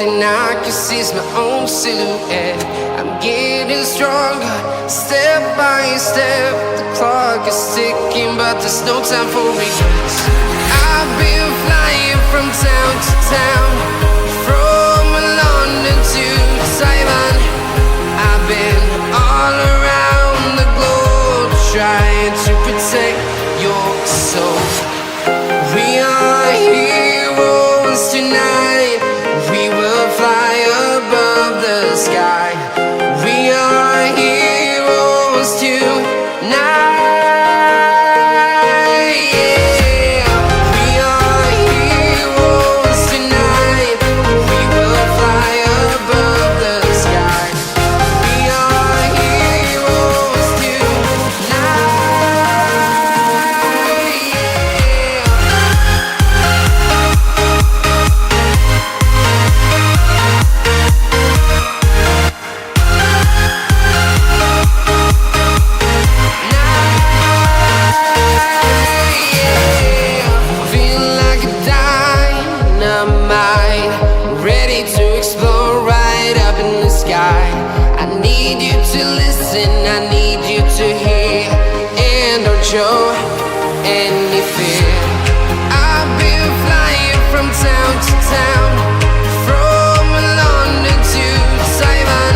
thing I can see is my own silhouette. I'm getting stronger, step by step. The clock is ticking, but there's no time for regrets. I've been flying from town to town, from London to Taiwan. I've been all around the globe, trying to protect your soul. We are heroes tonight. We will fly above the sky. We are heroes tonight. Yeah. We are heroes tonight. We will fly above the sky. We are heroes tonight. Ready to explore right up in the sky. I need you to listen, I need you to hear, and don't show any fear. I've been flying from town to town, from London to Taiwan.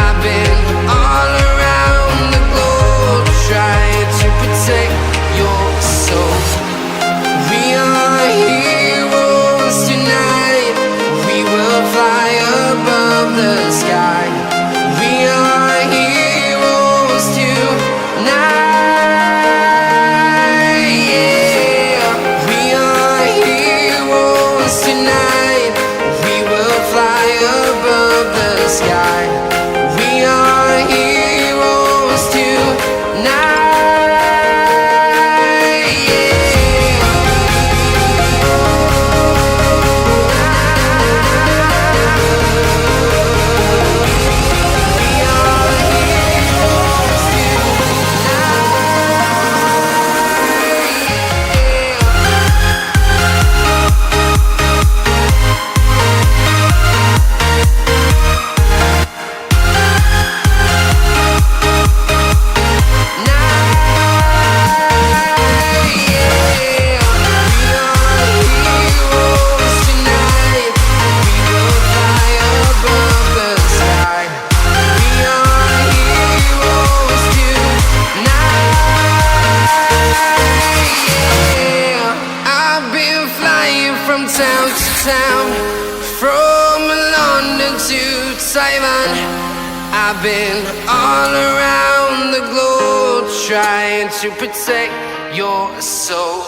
I've been all around the globe, trying to protect your soul. We are heroes tonight. We will fly above the sky. We are heroes tonight. Yeah. We are heroes tonight. We will fly above the sky. We are heroes tonight. From town to town, from London to Taiwan. I've been all around the globe, trying to protect your soul.